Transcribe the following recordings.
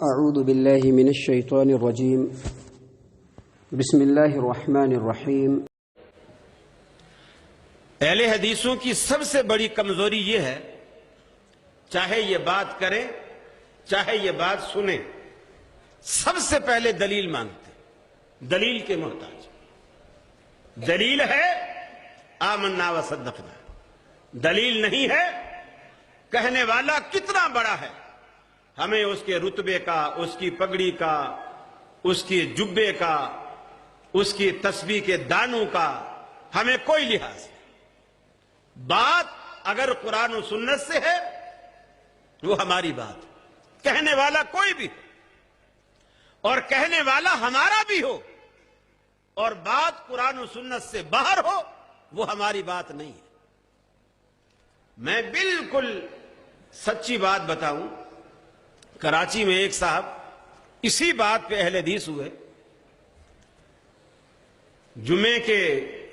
اعوذ باللہ من الشیطان الرجیم بسم اللہ الرحمن الرحیم۔ اہل حدیثوں کی سب سے بڑی کمزوری یہ ہے، چاہے یہ بات کریں چاہے یہ بات سنیں، سب سے پہلے دلیل مانگتے، دلیل کے محتاج۔ دلیل ہے آمنا و صدقنا، دلیل نہیں ہے کہنے والا کتنا بڑا ہے، ہمیں اس کے رتبے کا، اس کی پگڑی کا، اس کی جبے کا، اس کی تسبیح کے دانوں کا ہمیں کوئی لحاظ نہیں۔ بات اگر قرآن و سنت سے ہے وہ ہماری بات، کہنے والا کوئی بھی ہو اور کہنے والا ہمارا بھی ہو، اور بات قرآن و سنت سے باہر ہو، وہ ہماری بات نہیں ہے۔ میں بالکل سچی بات بتاؤں، کراچی میں ایک صاحب اسی بات پہ اہل حدیث ہوئے۔ جمعے کے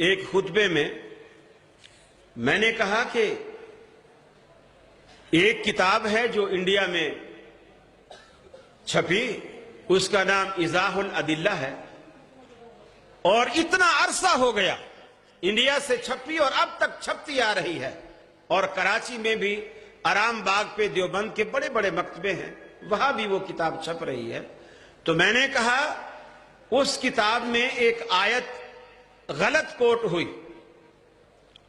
ایک خطبے میں نے کہا کہ ایک کتاب ہے جو انڈیا میں چھپی، اس کا نام ایضاح الادلہ ہے، اور اتنا عرصہ ہو گیا انڈیا سے چھپی اور اب تک چھپتی آ رہی ہے، اور کراچی میں بھی آرام باغ پہ دیوبند کے بڑے بڑے مکتبے ہیں، وہاں بھی وہ کتاب چھپ رہی ہے۔ تو میں نے کہا اس کتاب میں ایک آیت غلط کوٹ ہوئی،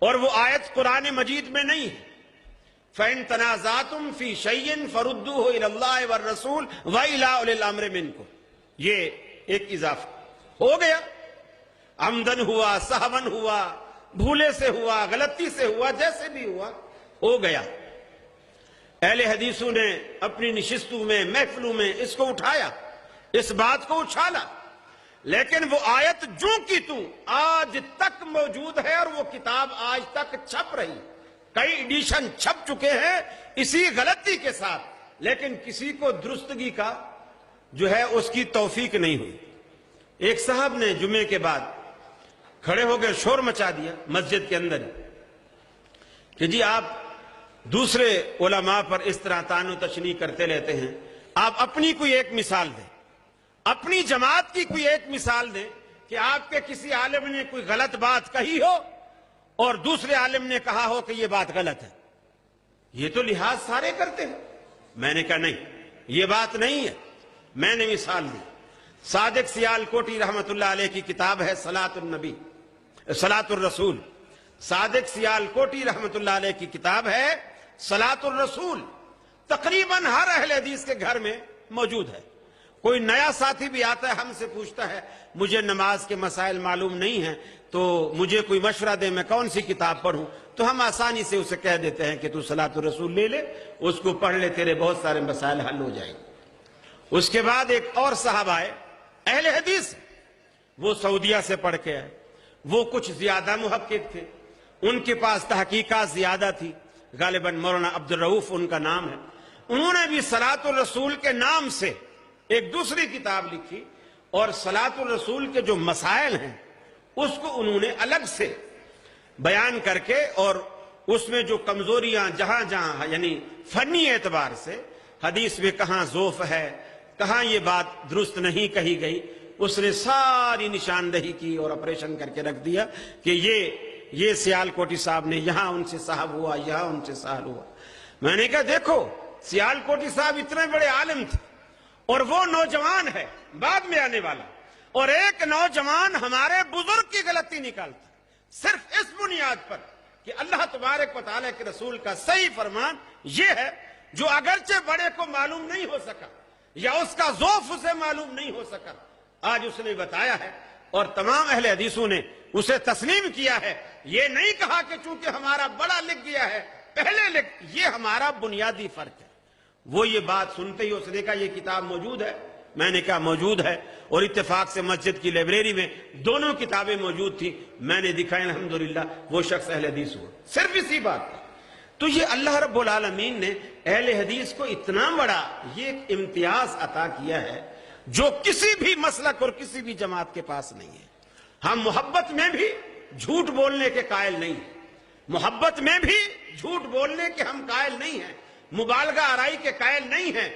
اور وہ آیت قرآن مجید میں نہیں ہے۔ فَإِن تَنَازَعْتُمْ فِي شَيْءٍ فَرُدُّوهُ إِلَى اللَّهِ وَالرَّسُولِ وَإِلَىٰ أُولِي الْأَمْرِ مِنكُمْ۔ یہ ایک اضافہ ہو گیا، عمدن ہوا، سہون ہوا، بھولے سے ہوا، غلطی سے ہوا، جیسے بھی ہوا ہو گیا۔ اہل حدیثوں نے اپنی نشستوں میں، محفلوں میں اس کو اٹھایا، اس بات کو اچھالا، لیکن وہ آیت جو کی تو آج تک موجود ہے، اور وہ کتاب آج تک چھپ رہی، کئی ایڈیشن چھپ چکے ہیں اسی غلطی کے ساتھ، لیکن کسی کو درستگی کا جو ہے اس کی توفیق نہیں ہوئی۔ ایک صاحب نے جمعے کے بعد کھڑے ہو کے شور مچا دیا مسجد کے اندر کہ جی آپ دوسرے علماء پر اس طرح طعن و تشنیع کرتے رہتے ہیں، آپ اپنی کوئی ایک مثال دیں، اپنی جماعت کی کوئی ایک مثال دیں کہ آپ کے کسی عالم نے کوئی غلط بات کہی ہو اور دوسرے عالم نے کہا ہو کہ یہ بات غلط ہے۔ یہ تو لحاظ سارے کرتے ہیں۔ میں نے کہا نہیں، یہ بات نہیں ہے۔ میں نے مثال دی، صادق سیال کوٹی رحمت اللہ علیہ کی کتاب ہے صلاۃ الرسول۔ صادق سیال کوٹی رحمت اللہ علیہ کی کتاب ہے صلاۃ الرسول، تقریباً ہر اہل حدیث کے گھر میں موجود ہے۔ کوئی نیا ساتھی بھی آتا ہے، ہم سے پوچھتا ہے مجھے نماز کے مسائل معلوم نہیں ہیں تو مجھے کوئی مشورہ دے، میں کون سی کتاب پڑھوں؟ تو ہم آسانی سے اسے کہہ دیتے ہیں کہ تو صلاۃ الرسول لے لے، اس کو پڑھ لے، تیرے بہت سارے مسائل حل ہو جائیں گے۔ اس کے بعد ایک اور صاحب آئے، اہل حدیث، وہ سعودیہ سے پڑھ کے آئے، وہ کچھ زیادہ محقق تھے، ان کے پاس تحقیقات زیادہ تھی، غالباً مولانا عبدالرؤف ان کا نام ہے۔ انہوں نے بھی صلاۃ الرسول کے نام سے ایک دوسری کتاب لکھی، اور صلاۃ الرسول کے جو مسائل ہیں اس کو انہوں نے الگ سے بیان کر کے، اور اس میں جو کمزوریاں جہاں جہاں یعنی فنی اعتبار سے حدیث میں کہاں ضعف ہے، کہاں یہ بات درست نہیں کہی گئی، اس نے ساری نشاندہی کی اور آپریشن کر کے رکھ دیا کہ یہ سیال کوٹی صاحب نے یہاں ان سے صاحب ہوا، یہاں ان سے سہل ہوا۔ میں نے کہا دیکھو، سیال کوٹی صاحب اتنے بڑے عالم تھے، اور وہ نوجوان ہے بعد میں آنے والا، اور ایک نوجوان ہمارے بزرگ کی غلطی نکالتا صرف اس بنیاد پر کہ اللہ تبارک و تعالیٰ کے رسول کا صحیح فرمان یہ ہے، جو اگرچہ بڑے کو معلوم نہیں ہو سکا یا اس کا ذوف اسے معلوم نہیں ہو سکا، آج اس نے بتایا ہے، اور تمام اہل حدیثوں نے اسے تسلیم کیا ہے۔ یہ نہیں کہا کہ چونکہ ہمارا بڑا لکھ گیا ہے پہلے لکھ، یہ ہمارا بنیادی فرق ہے۔ وہ یہ بات سنتے ہی اس نے کہا یہ کتاب موجود ہے؟ میں نے کہا موجود ہے، اور اتفاق سے مسجد کی لائبریری میں دونوں کتابیں موجود تھی، میں نے دکھائی، الحمدللہ وہ شخص اہل حدیث ہوا صرف اسی بات پر۔ تو یہ اللہ رب العالمین نے اہل حدیث کو اتنا بڑا یہ امتیاز عطا کیا ہے جو کسی بھی مسلک اور کسی بھی جماعت کے پاس نہیں ہے۔ ہم محبت میں بھی جھوٹ بولنے کے قائل نہیں ہیں، محبت میں بھی جھوٹ بولنے کے ہم قائل نہیں ہیں، مبالغہ آرائی کے قائل نہیں ہیں،